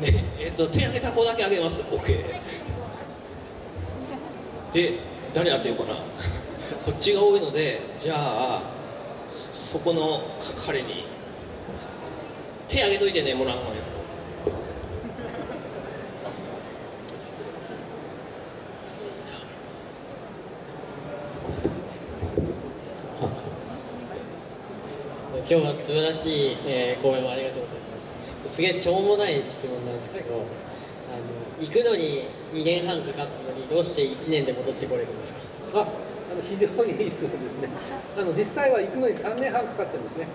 ね、手挙げた子だけ挙げます。 OK で、誰当てようかなこっちが多いので、じゃあそこの彼に手挙げといてね、もらうのよ。今日は素晴らしい、講演をありがとうございます。すげえしょうもない質問なんですけど、行くのに2年半かかったのにどうして1年で戻ってこれるんですか？非常にいい質問ですね。実際は行くのに3年半かかってるんですね。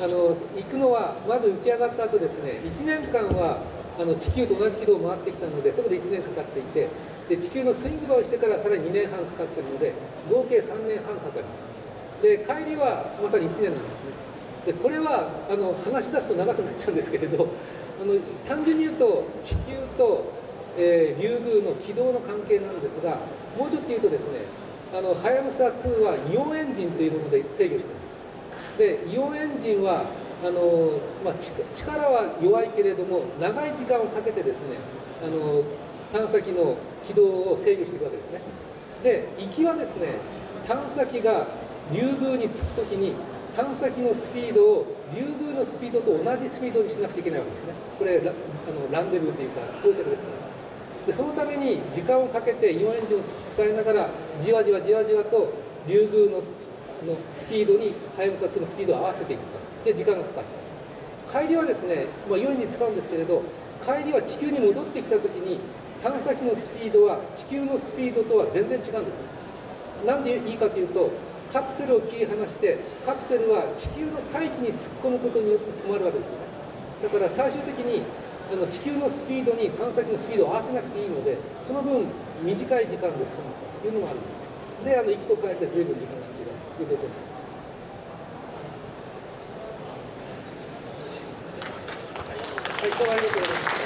行くのはまず打ち上がった後ですね、1年間は地球と同じ軌道を回ってきたので、そこで1年かかっていて、で地球のスイング場をしてからさらに2年半かかっているので、合計3年半かかります。で帰りはまさに1年なんですね。でこれは話し出すと長くなっちゃうんですけれど、単純に言うと地球と、リュウグウの軌道の関係なんですが、もうちょっと言うとですね、はやぶさ2はイオンエンジンというもので制御しています。でイオンエンジンは力は弱いけれども長い時間をかけてですね、探査機の軌道を制御していくわけですね。で行きはですね、探査機がリュウグウに着くときに探査機のスピードをリュウグウのスピードと同じスピードにしなくちゃいけないわけですね。これランデブーというか到着ですから。でそのために時間をかけてイオンエンジンを使いながらじわじわじわじわとリュウグウのスピードにはやぶさ2のスピードを合わせていくと。で時間がかかる。帰りはですね、イオンエンジン使うんですけれど、帰りは地球に戻ってきたときに探査機のスピードは地球のスピードとは全然違うんですね。なんでいいかというと、カプセルを切り離して、カプセルは地球の大気に突っ込むことによって止まるわけですよね。だから最終的に地球のスピードに探査機のスピードを合わせなくていいので、その分短い時間で済むというのもあるんですね。で行きと帰りで随分時間が違うということになります。はい、どうもありがとうございました。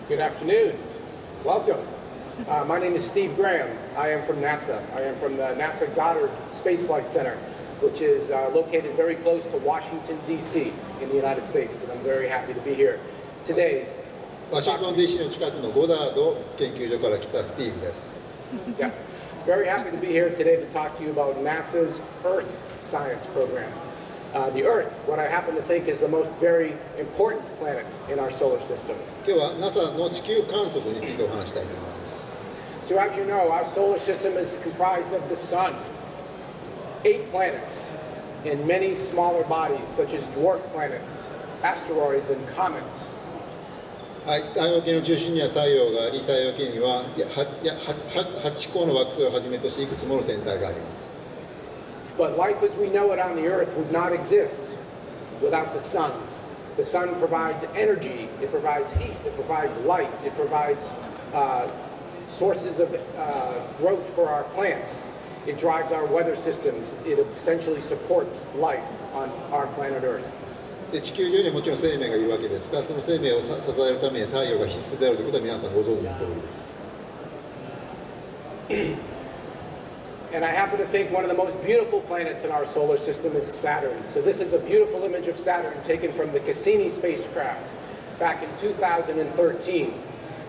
Good afternoon. Welcome. My name is Steve Graham. I am from NASA. I am from the NASA Goddard Space Flight Center, which is located very close to Washington, D.C. in the United States. And I'm very happy to be here today. ワシントン DC の近くのゴダード研究所から来たスティーブです。Yes. Very happy to be here today to talk to you about NASA's Earth Science Program. The Earth, what I happen to think is the most very important planet in our solar system. 今日は NASA の地球観測についてお話したいと思います。So as you know, our solar system is comprised of the Sun, 8 planets, and many smaller bodies such as dwarf planets, asteroids, and comets. はい、太陽系の中心には太陽があり、太陽系には8個の惑星をはじめとしていくつもの天体があります。But life as we know it on the Earth would not exist without the sun. The sun provides energy, it provides heat, it provides light, it provides sources of growth for our plants. It drives our weather systems. It essentially supports life on our planet Earth. で地球上にはもちろん生命がいるわけですが、その生命を支えるために太陽が必須であるということは皆さんご存知の通りです。And I happen to think one of the most beautiful planets in our solar system is Saturn. So this is a beautiful image of Saturn taken from the Cassini spacecraft back in 2013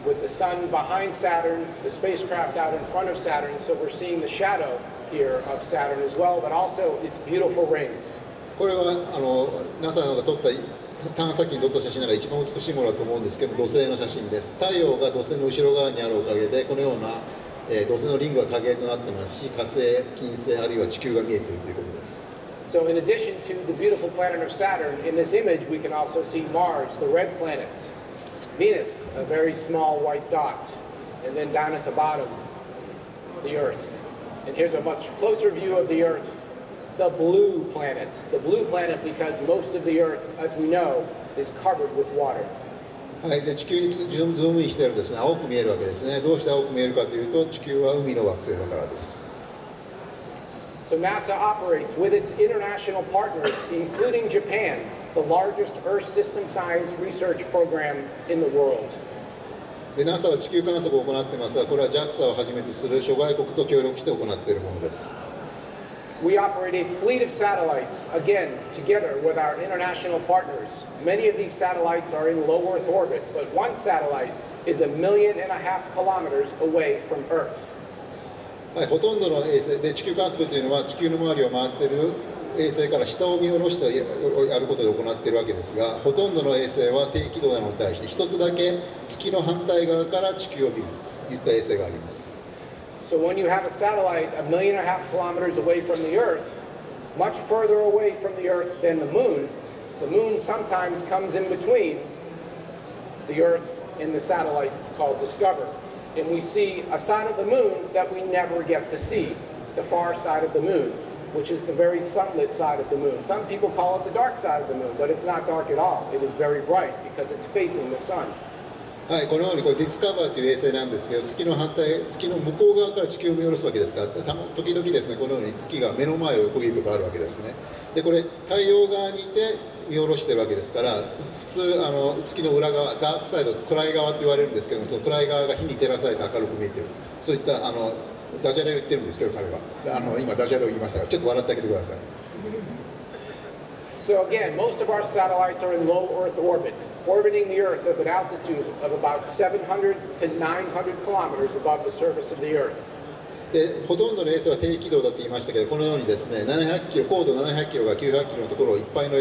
with the sun behind Saturn, the spacecraft out in front of Saturn. So we're seeing the shadow here of Saturn as well, but also its beautiful rings. これはNASA が撮った探査機に撮った写真なら一番美しいものだと思うんですけど、土星の写真です。太陽が土星の後ろ側にあるおかげでこのような土星のリングが影となってますし、火星、金星あるいは地球が見えているということです。So in addition to the beautiful planet of Saturn, in this image we can also see Mars, the red planet, Venus, a very small white dot, and then down at the bottom, the Earth. And here's a much closer view of the Earth, the blue planet. The blue planet because most of the Earth, as we know, is covered with water. はい、で地球にズームインしてるですね、青く見えるわけですね。どうして青く見えるかというと、地球は海の惑星だからです。So NASA operates with its international partners, including Japan, the largest Earth system science research program in the world. で NASA は地球観測を行っていますが、これは JAXA をはじめとする諸外国と協力して行っているものです。We operate a fleet of satellites, again, together with our international partners. Many of these satellites are in low Earth orbit, but one satellite is 1.5 million kilometers away from Earth. はい、ほとんどの衛星で地球観測というのは地球の周りを回っている衛星から下を見下ろしてやることで行っているわけですが、ほとんどの衛星は低軌道なのに対して一つだけ月の反対側から地球を見るといった衛星があります。So when you have a satellite 1.5 million kilometers away from the Earth, much further away from the Earth than the moon sometimes comes in between the Earth and the satellite called Discover. And we see a side of the moon that we never get to see, the far side of the moon, which is the very sunlit side of the moon. Some people call it the dark side of the moon, but it's not dark at all. It is very bright because it's facing the sun. はい、このようにこれディスカバーという衛星なんですけど、月の向こう側から地球を見下ろすわけですから、時々ですね、このように月が目の前を横切ることがあるわけですね。で、これ太陽側にいて見下ろしてるわけですから、普通月の裏側、ダークサイド、暗い側と言われるんですけども、その暗い側が火に照らされて明るく見えてる、そういったダジャレを言ってるんですけど、彼は今ダジャレを言いましたが、ちょっと笑ってあげてください。So again, most of our satellites are in low Earth orbit, orbiting the Earth at an altitude of about 700 to 900 kilometers above the surface of the Earth. でほとんどの衛星は低軌道だと言いましたけど、このようにですね、高度700キロから900キロのところをいっぱいの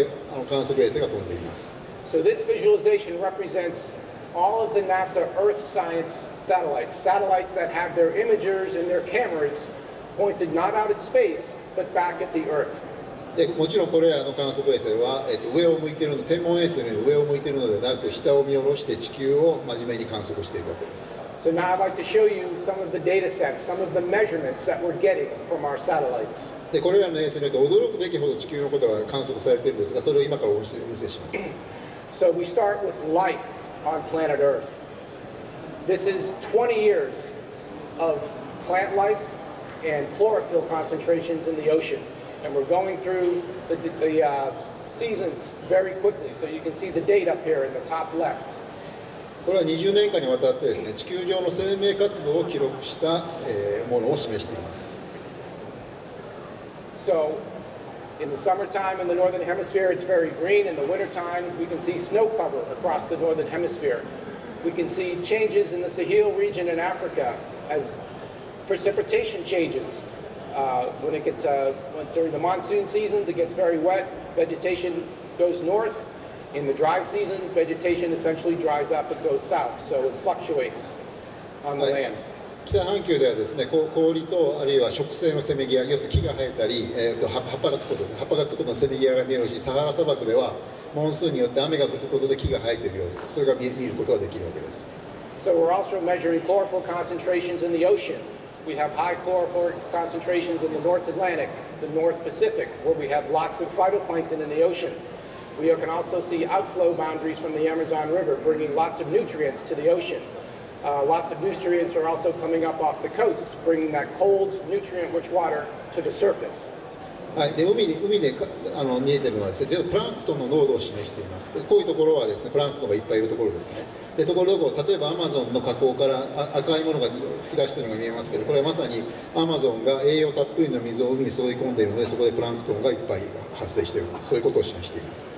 観測衛星が飛んでいます。So this visualization represents all of the NASA Earth science satellites, satellites that have their imagers and their cameras pointed not out at space, but back at the Earth. でもちろんこれらの観測衛星は、上を向いているの天文衛星のように上を向いているのではなく、下を見下ろして地球を真面目に観測しているわけです。So now I'd like to show you some of the data sets, some of the measurements that we're getting from our satellites. でこれらの衛星によって驚くべきほど地球のことが観測されているんですが、それを今からお見せします。So we start with life on planet Earth. This is 20 years of plant life and chlorophyll concentrations in the ocean. And we're going through the seasons very quickly. So you can see the date up here in the top left. これは20年間にわたってですね、地球上の生命活動を記録したものを示しています。So in the summertime in the northern hemisphere, it's very green. In the wintertime, we can see snow cover across the northern hemisphere. We can see changes in the Sahel region in Africa as precipitation changes. When it gets during the monsoon seasons, it gets very wet. Vegetation goes north. In the dry season, vegetation essentially dries up and goes south, so it fluctuates on the land. 北半球ではですね、氷とあるいは植生のせめぎ合い、要するに木が生えたり、葉っぱがつくことです。葉っぱがつくことのせめぎ合いが見えるし、サハラ砂漠ではモンスーンによって雨が降ることで木が生えている様子、それが見ることができるわけです。So we're also measuring chlorophyll concentrations in the ocean. We have high chlorophyll concentrations in the North Atlantic, the North Pacific, where we have lots of phytoplankton in the ocean. We can also see outflow boundaries from the Amazon River, bringing lots of nutrients to the ocean. Lots of nutrients are also coming up off the coasts, bringing that cold, nutrient-rich water to the surface. はい、で海で見えているのはですね、全部プランクトンの濃度を示しています。でこういうところはですね、プランクトンがいっぱいいるところですね。でところどころ、例えばアマゾンの河口から赤いものが吹き出しているのが見えますけど、これはまさにアマゾンが栄養たっぷりの水を海に注ぎ込んでいるので、そこでプランクトンがいっぱい発生している、そういうことを示しています。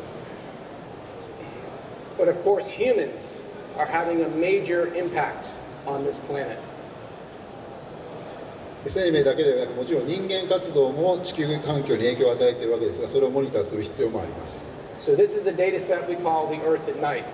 But of course, humans are having a major impact on this planet. 生命だけではなく、もちろん人間活動も地球環境に影響を与えているわけですが、それをモニターする必要もあります。So this is a data set we call the Earth at Night.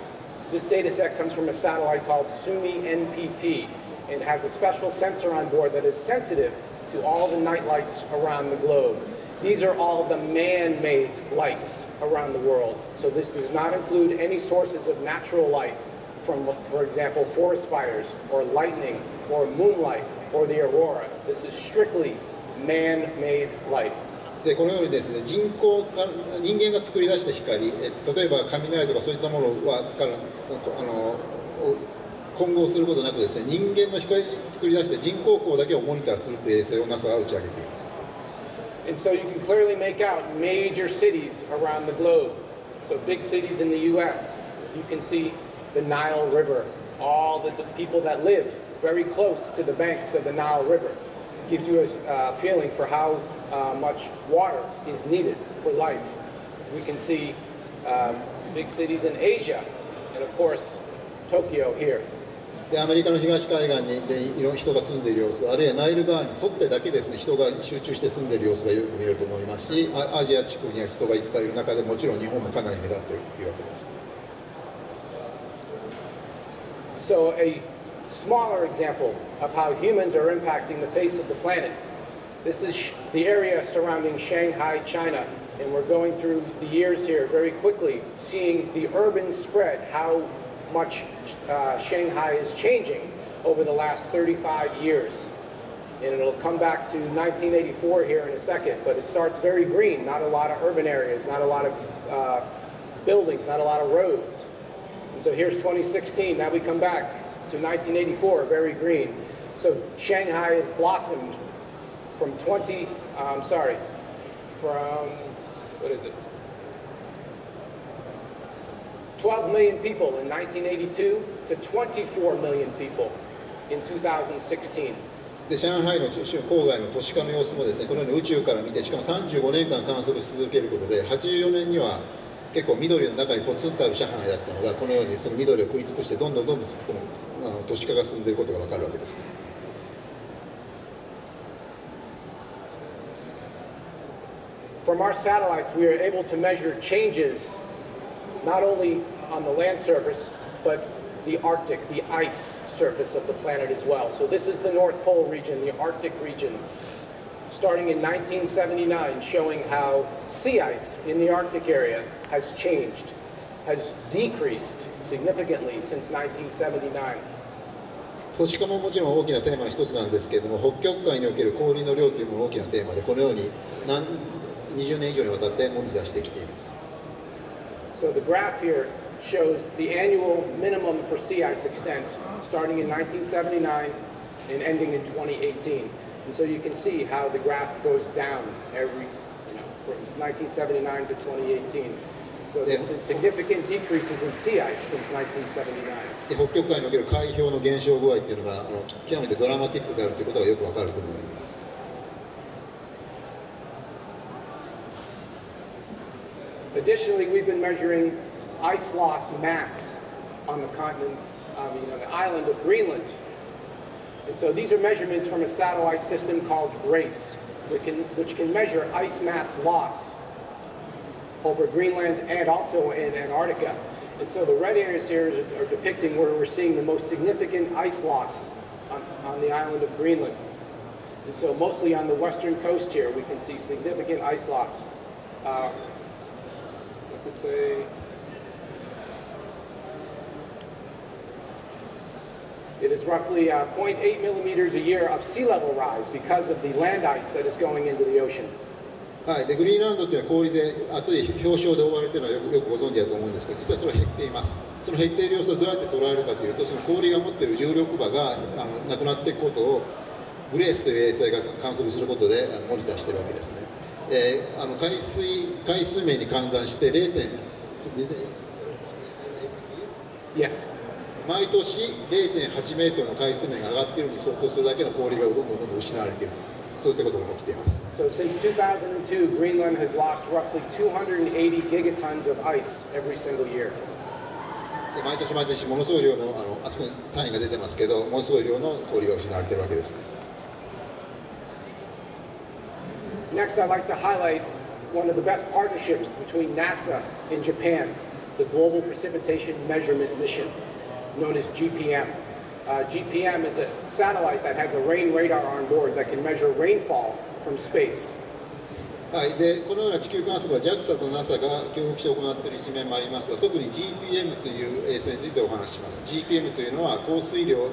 This data set comes from a satellite called SUMI NPP. It has a special sensor on board that is sensitive to all the night lights around the globe. These are all the man-made lights around the world. So this does not include any sources of natural light from, for example, forest fires or lightning or moonlight or the aurora. This is strictly man-made light. でこのようにですね、人間が作り出した光、例えば雷とかそういったものは混合することなくですね、人間の光作り出して人工光だけをモニターするという衛星を NASA が打ち上げています。And so you can clearly make out major cities around the globe. So big cities in the US, you can see the Nile River, all the people that live very close to the banks of the Nile River. Gives you a feeling for how much water is needed for life. We can see big cities in Asia, and of course, Tokyo here. でアメリカの東海岸にいろんな人が住んでいる様子、あるいはナイル川に沿ってだけですね、人が集中して住んでいる様子がよく見えると思いますし、アジア地区には人がいっぱいいる中でもちろん日本もかなり目立っているというわけです。So a smaller example of how humans are impacting the face of the planet. This is the area surrounding Shanghai, China, and we're going through the years here very quickly, seeing the urban spread, how much Shanghai is changing over the last 35 years. And it'll come back to 1984 here in a second, but it starts very green, not a lot of urban areas, not a lot of buildings, not a lot of roads. And so here's 2016, now we come back to 1984, very green. So Shanghai has blossomed from what is it? 12 million people in 1982 to 24 million people in 2016. で上海の郊外の都市化の様子もですね、このように宇宙から見て、しかも35年間観測し続けることで、84年には結構緑の中にポツンとある上海だったのが、このようにその緑を食い尽くして、どんどん都市化が進んでいることが分かるわけですね。From our satellites, we are able to measure changes not only on the land surface, but the Arctic, the ice surface of the planet as well. So this is the North Pole region, the Arctic region, starting in 1979, showing how sea ice in the Arctic area has changed, has decreased significantly since 1979. 都市化ももちろん大きなテーマの一つなんですけれども、北極海における氷の量というものが大きなテーマで、このように20年以上にわたって盛り出してきています。So the graph here shows the annual minimum for sea ice extent starting in 1979 and ending in 2018. And so you can see how the graph goes down from 1979 to 2018. So there's been significant decreases in sea ice since 1979. で北極海における海氷の減少具合っていうのが極めてドラマティックであるということがよくわかると思います。Additionally, we've been measuring ice loss mass on the continent, the island of Greenland. And so these are measurements from a satellite system called GRACE, which can measure ice mass loss over Greenland and also in Antarctica. And so the red areas here are depicting where we're seeing the most significant ice loss on the island of Greenland. And so mostly on the western coast here, we can see significant ice loss. What's it say? It is roughly 0.8 millimeters a year of sea level rise because of the land ice that is going into the ocean. はい、でグリーンランドというのは氷で厚い氷床で覆われているのはよくご存知だと思うんですけど、実はそれは減っています。その減っている様子をどうやって捉えるかというと、その氷が持っている重力場がなくなっていくことをグレースという衛星が観測することでモニターしているわけですね。海水面に換算してYes. 毎年 0.8 メートルの海水面が上がっているのに相当するだけの氷がどんどん失われている。そういったことが起きています。So since 2002, Greenland has lost roughly 280 gigatons of ice every single year. で毎年毎年ものすごい量のあそこに単位が出てますけど、ものすごい量の氷が失われているわけです。Next, I'd like to highlight one of the best partnerships between NASA and Japan, the Global Precipitation Measurement Mission, known as GPM. GPM is a satellite that has a rain radar on board that can measure rainfall from space. はい、でこのような地球観測は JAXA と NASA が協力して行っている一面もありますが、特に GPM という衛星についてお話しします。GPM というのは降水量、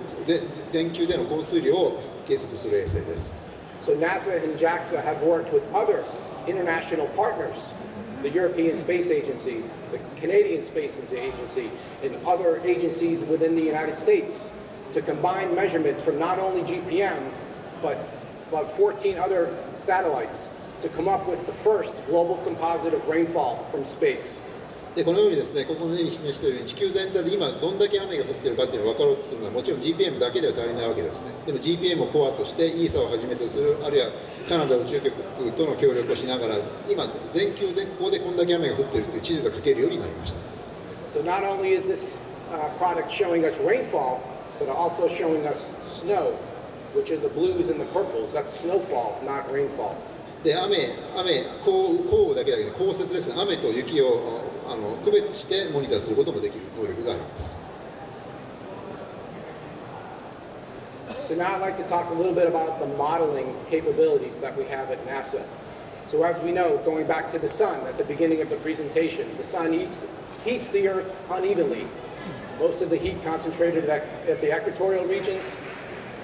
全球での降水量を計測する衛星です。So NASA and JAXA have worked with other international partners, the European Space Agency, the Canadian Space Agency, and other agencies within the United States to combine measurements from not only GPM, but about 14 other satellites to come up with the first global composite of rainfall from space. でこのようにですね、ここの絵に示しているように地球全体で今どんだけ雨が降っているかっていうのを分かろうとするのはもちろん GPM だけでは足りないわけですね。でも GPM をコアとして ESA をはじめとする、あるいはカナダ宇宙局との協力をしながら今全球でここでこんだけ雨が降っているという地図が書けるようになりました。So not only is this product showing us rainfall, but also showing us snow, which are the blues and the purples. That's snowfall, not rainfall. で降雨だけで降雪ですね、雨と雪を区別してモニターすることもできる能力があります。So now I'd like to talk a little bit about the modeling capabilities that we have at NASA. So as we know, going back to the sun at the beginning of the presentation, the sun heats the Earth unevenly. Most of the heat concentrated at the equatorial regions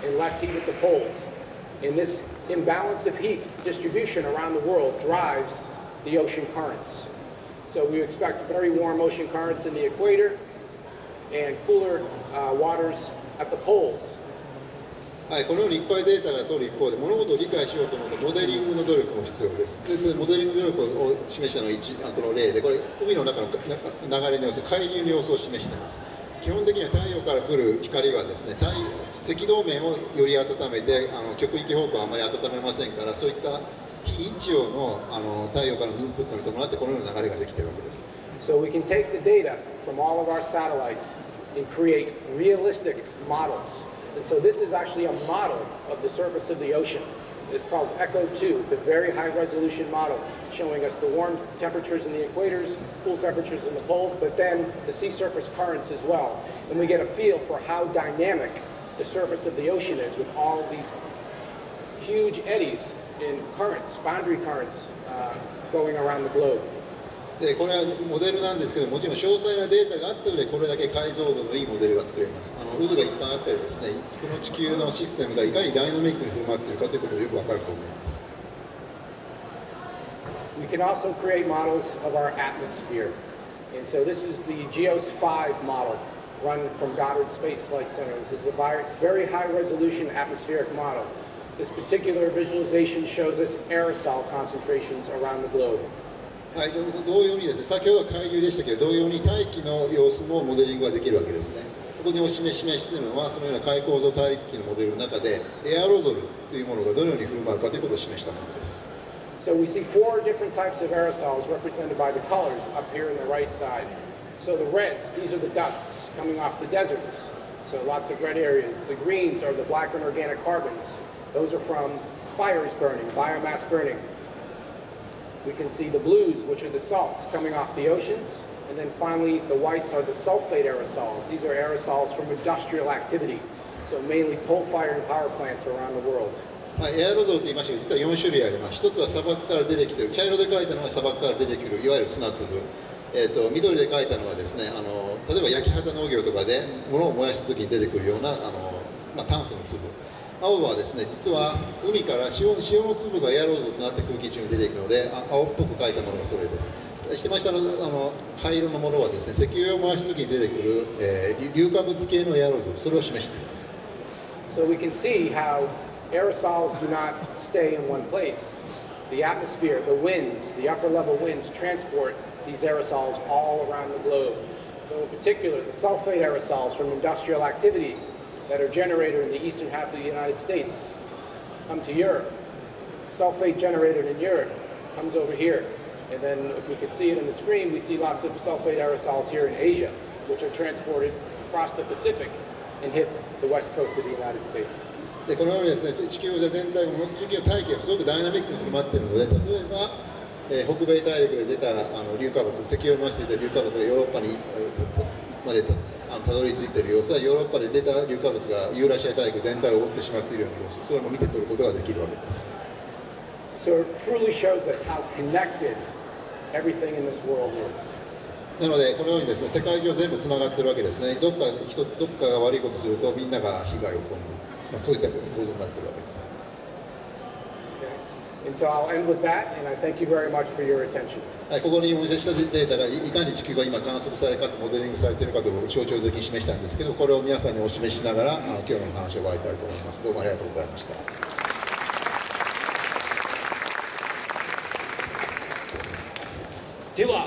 and less heat at the poles. And this imbalance of heat distribution around the world drives the ocean currents. So we expect very warm ocean currents in the equator and cooler waters at the poles. はい、このようにいっぱいデータが取る一方で物事を理解しようと思うとモデリングの努力も必要です。でそのモデリング努力を示したのがこの例で、これ海の中の流れの様子、海流の様子を示しています。基本的には太陽から来る光はですね、赤道面をより温めて極域方向はあまり温めませんから、そういった非一応の太陽からのインプットに伴ってこのような流れができているわけです。So we can take the data from all of our satellites and create realistic models. And so this is actually a model of the surface of the ocean. It's called ECHO-2. It's a very high resolution model showing us the warm temperatures in the equators, cool temperatures in the poles, but then the sea surface currents as well. And we get a feel for how dynamic the surface of the ocean is with all of these huge eddies in currents, boundary currents going around the globe. でこれはモデルなんですけどもちろん詳細なデータがあった上でこれだけ解像度のいいモデルが作れます。渦がいっぱいあったりですね、この地球のシステムがいかにダイナミックに振る舞っているかということがよくわかると思います。We can also create models of our atmosphere. And so this is the GEOS-5 model run from Goddard Space Flight Center. This is a very high resolution atmospheric model. This particular visualization shows us aerosol concentrations around the globe. はい、同様にですね、先ほどは海流でしたけど同様に大気の様子もモデリングができるわけですね。ここにお示しているのはそのような海構造大気のモデルの中でエアロゾルというものがどのように振る舞うかということを示したものです。So we see 4 different types of aerosols represented by the colors up here on the right side. So the reds, these are the dusts coming off the deserts. So lots of red areas. The greens are the black and organic carbons. Those are from fires burning, biomass burning. We can see the blues, which are the salts coming off the oceans. And then finally, the whites are the sulfate aerosols. These are aerosols from industrial activity. So mainly coal-fired power plants around the world. はい、エアロゾルと言いましたけど実は4種類あります。一つは砂漠から出てきている、茶色で書いたのは砂漠から出てくるいわゆる砂粒、緑で書いたのはですね、例えば焼き畑農業とかで物を燃やした時に出てくるような炭素の粒、青はですね実は海から塩の粒がエアロゾルとなって空気中に出ていくので青っぽく書いたものがそれです。一番下の灰色のものはですね石油を回した時に出てくる、硫化物系のエアロゾル、それを示しています。So we can see how aerosols do not stay in one place. The atmosphere, the winds, the upper level winds transport these aerosols all around the globe. So in particular, the sulfate aerosols from industrial activity that are generated in the eastern half of the United States come to Europe. Sulfate generated in Europe comes over here. And then if we could see it on the screen, we see lots of sulfate aerosols here in Asia, which are transported across the Pacific and hit the west coast of the United States. でこのようにですね地球全体も地球の大気がすごくダイナミックに振る舞っているので、例えば、北米大陸で出た硫化物、石油を回していた硫化物がヨーロッパにまでたどり着いている様子はヨーロッパで出た硫化物がユーラシア大陸全体を覆ってしまっているような様子、それも見て取ることができるわけです。So it truly shows us how connected everything in this world is. なのでこのようにですね世界中全部つながっているわけですね。どっかが悪いことするとみんなが被害を被る、そういった構造になっているわけです。And so I'll end with that, and I thank you very much for your attention. はい、ここにお見せしたデータがいかに地球が今観測されかつモデリングされているかということを象徴的に示したんですけど、これを皆さんにお示ししながら今日の話を終わりたいと思います。どうもありがとうございました。では